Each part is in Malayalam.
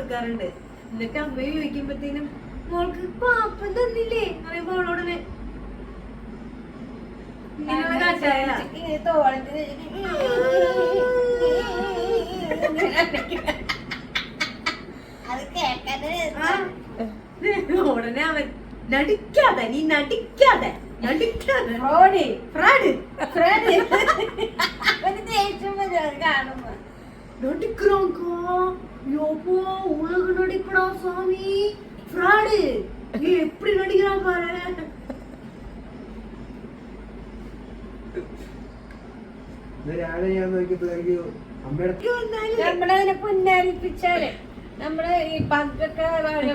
കൊടുക്കാറുണ്ട്. എന്നിട്ട് അമ്മയെ ചോദിക്കുമ്പോഴത്തേനും മോൾക്ക് പാപ്പം തന്നില്ലേ പറയുമ്പോ അവളോടനെ ഉടനെ അവൻ നടിക്കാതെ നീ നടിക്കാതെ നടിക്കാതെ കാണുമ്പോ உலக நடிப்படா சாமி ஃப்ராடு நீ எப்படி நடிக்கிறான் பாரு. നമ്മളതിനെ പുന്നാരിപ്പിച്ചാല് നമ്മള് ഈ പങ്കൊക്കെ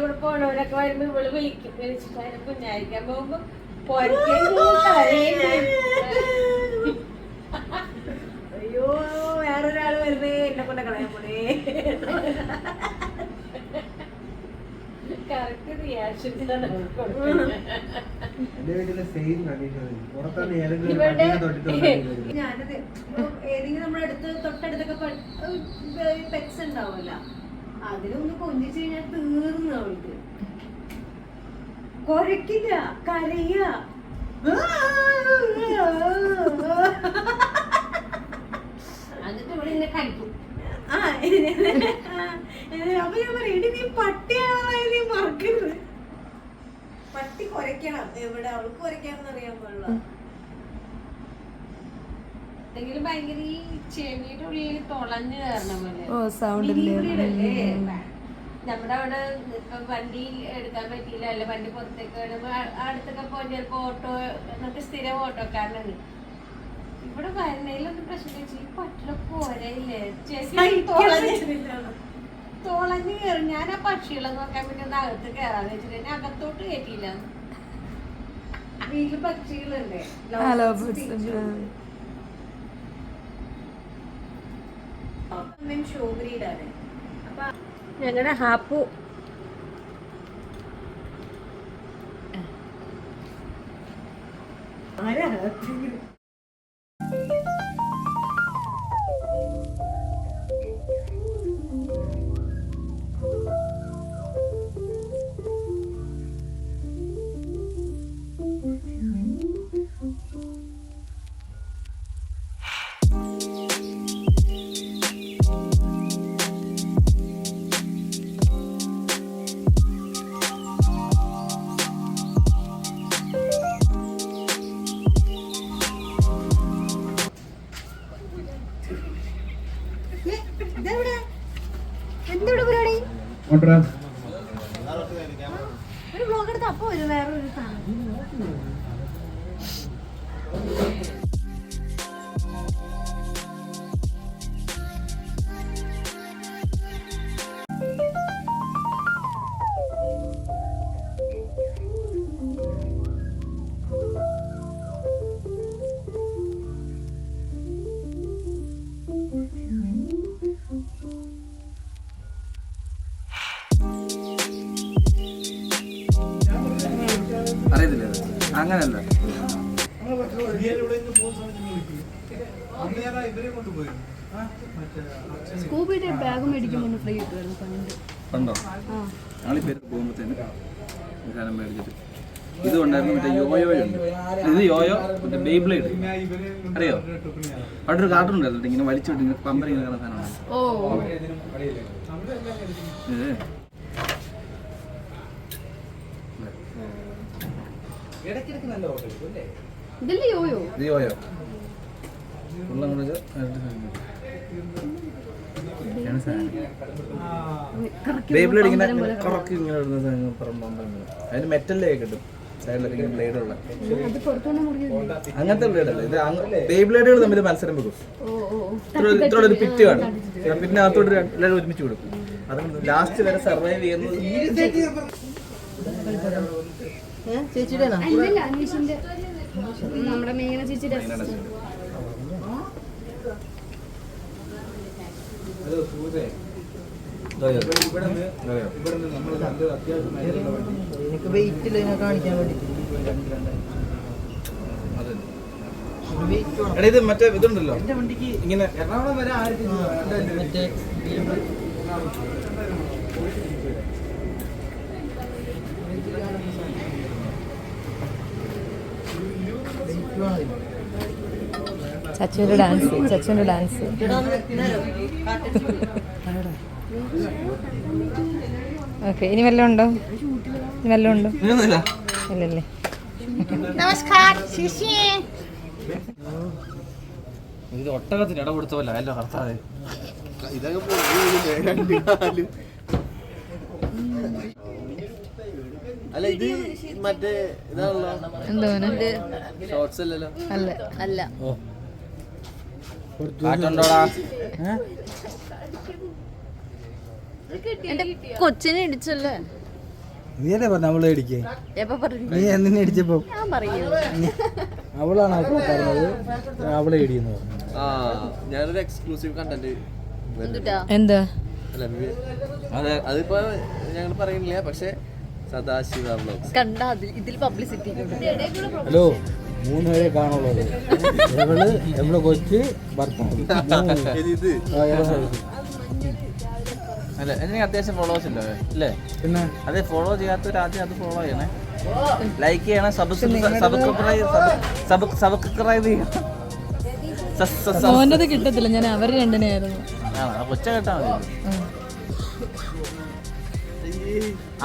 കൂടെ പോണവരൊക്കെ വരുമ്പോ ഇവള് വിളിച്ചിട്ട് അതിനെ പുന്നാരിക്കാൻ പോകുമ്പോ അയ്യോ വേറൊരാള് വരുന്നേ എന്നെ കൊണ്ട് കളയാൻ പോണേ. കറക്റ്റ് റിയാക്ഷൻ ഞാനത് ഏതെങ്കിലും നമ്മുടെ അടുത്ത് തൊട്ടടുത്തൊക്കെ പെറ്റ്സ് ഉണ്ടാവുമല്ല, അതിലൊന്ന് കൊഞ്ചിച്ചു കഴിഞ്ഞാൽ തീർന്നു അവൾക്ക്. കൊരക്കില്ല, കരയ. എന്നിട്ട് ഇവിടെ ഇങ്ങനെ കഴിക്കും. അപ്പൊ ഞാൻ പറയും നീ പട്ടിയാണെന്നായി നീ മറക്കരുത്. പട്ടി കൊരക്കണം എവിടെ, അവൾക്ക് കൊരക്കാണെന്ന് അറിയാൻ പാടില്ല. എന്തെങ്കിലും ഭയങ്കര ഈ ചെവിയുടെ ഉള്ളിൽ തുളഞ്ഞു കയറണ പോലെ നമ്മുടെ അവിടെ ഇപ്പൊ വണ്ടി എടുക്കാൻ പറ്റിയില്ല, അല്ല വണ്ടി പുറത്തേക്ക് അടുത്തൊക്കെ പോയി ചിലപ്പോ ഓട്ടോ നമുക്ക് സ്ഥിരം ഓട്ടോക്കാരനാണ്. ഇവിടെ വരുന്നതിലൊന്നും പ്രശ്നം വെച്ചാൽ ഈ പട്ടിയുടെ പോരയില്ലേ തുളഞ്ഞു കയറും. ഞാൻ ആ പക്ഷികളെ നോക്കാൻ വേണ്ടി ഒന്ന് അകത്ത് കയറാന്ന് വെച്ചിട്ട് എന്നെ അകത്തോട്ട് കയറ്റിയില്ല. വീട്ടില് പക്ഷികളുണ്ട്, ഷോബ്രീഡാണ്. അപ്പൊ ഞങ്ങളുടെ ഹാപ്പു ഒരു ബ്ലോഗ് എടുത്ത് അപ്പൊ ഒരു വേറൊരു സാധനം. അറിയത്തില്ല, അങ്ങനല്ല. സ്കൂബിയുടെ ബാഗ് മേടിക്കുമ്പോൾ ഫ്രീ കിട്ടുമായിരുന്നു കണ്ടോ? ഞങ്ങളിപ്പോ പോകുമ്പോഴത്തേന് സാധനം മേടിച്ചിട്ട് ഇത് ഉണ്ടായിരുന്നു. മറ്റേ യോയോ ഉണ്ട്, ഇത് യോയോ മറ്റേ ബേബ്ലേഡ് അറിയോ? അവിടെ ഒരു കാർട്ടൂൺ ഉണ്ടായിരുന്നു, ഇങ്ങനെ വലിച്ചിട്ട് ഇങ്ങനെ പമ്പര ഇങ്ങനെ കാണുന്ന സാധനമാണ്. ഇതല്ലേ യോയോ? ഇത് യോയോ ഉള്ളം കൊണ്ട് ബേബ്ലേഡ് ഇങ്ങനെ കറക്കി ഇങ്ങനെ ഇടുന്ന സാധനം പറമ്പ്. അതിന് മെറ്റലിലേ കിട്ടും, സൈഡിലൊക്കെ ഇങ്ങനെ ബ്ലേഡുള്ള അങ്ങനത്തെ ബ്ലേഡല്ല ഇത്. ബേബ്ലേഡുകൾ തമ്മിൽ മത്സരം വെക്കും. ഇത്ര ഒരു പിറ്റ് കാണും, പിന്നെ അകത്തോട്ട് എല്ലാവരും ഒരുമിച്ച് കൊടുക്കും. അത് ലാസ്റ്റ് വരെ സർവൈവ് ചെയ്യുന്നത് ചേച്ചിയുടെ നമ്മുടെ മേഘന ചേച്ചിയുടെ ഇത് മറ്റേ ഇതുണ്ടല്ലോ ഇങ്ങനെ എറണാകുളം വരെ ചച്ചുവിന്റെ ഡാൻസ് ഓക്കെ. ഇനി വല്ലതും ഉണ്ടോ? ഇതൊന്നുമില്ല. ഇല്ലല്ലേ. ഇത് ഒട്ടകത്തിന് ഇട കൊടുത്ത പോലെ അല്ലോ കർത്താവേ. അല്ല ഇത് മറ്റേ ഇതാണല്ലോ, എന്തോന്ന്? ഷോർട്സ് അല്ലല്ലോ. അല്ല. കാറ്റുണ്ടോടാ? എന്റെ കൊച്ചിനെ ഇടിച്ചല്ലേ? നീയല്ലേ പറഞ്ഞ അവളെ ഇടിക്കേ? എപ്പോ പറഞ്ഞു? നീ എന്തിനെ ഇടിച്ചപ്പോ? ഞാൻ പറയൂ. അവളാണ് അപ്പോൾ പറഞ്ഞത് അവളെ ഇടിയെന്ന് പറഞ്ഞു. ആ ഞാനൊരു എക്സ്ക്ലൂസീവ് കണ്ടന്റ് എന്താ? അല്ല അതെ, അതിപ്പോ ഞങ്ങൾ പറയുന്നില്ല, പക്ഷെ സദാശിവ വ്ലോഗ്സ് കണ്ട ഇതിൽ പബ്ലിസിറ്റി. ഹലോ, 3 പേരെ കാണുള്ളത്. എവള് കൊച്ച് ഭർത്താവ്. ഇത് അല്ല എനിക്ക് അത്യാവശ്യം ഫോളോവേഴ്സ് ഇല്ല അല്ലേ? പിന്നെ അതെ, ഫോളോ ചെയ്യാത്തവർ ആദ്യം അത് ഫോളോ ചെയ്യണേ, ലൈക്ക് ചെയ്യണം, സബ്സ്ക്രൈബ് ചെയ്യണം. മോൻ്റെത് കിട്ടത്തില്ല, ഞാൻ അവർ രണ്ടിനെയായിരുന്നു. കൊച്ച കേട്ടാ മതി.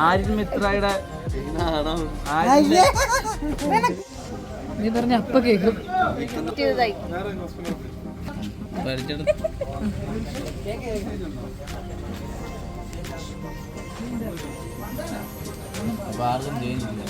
ആര്യൻ മിത്രയുടെ നീ പറഞ്ഞ അപ്പ കേക്കും. അപ്പൊ ആർക്കും ചെയ്യുന്നില്ല.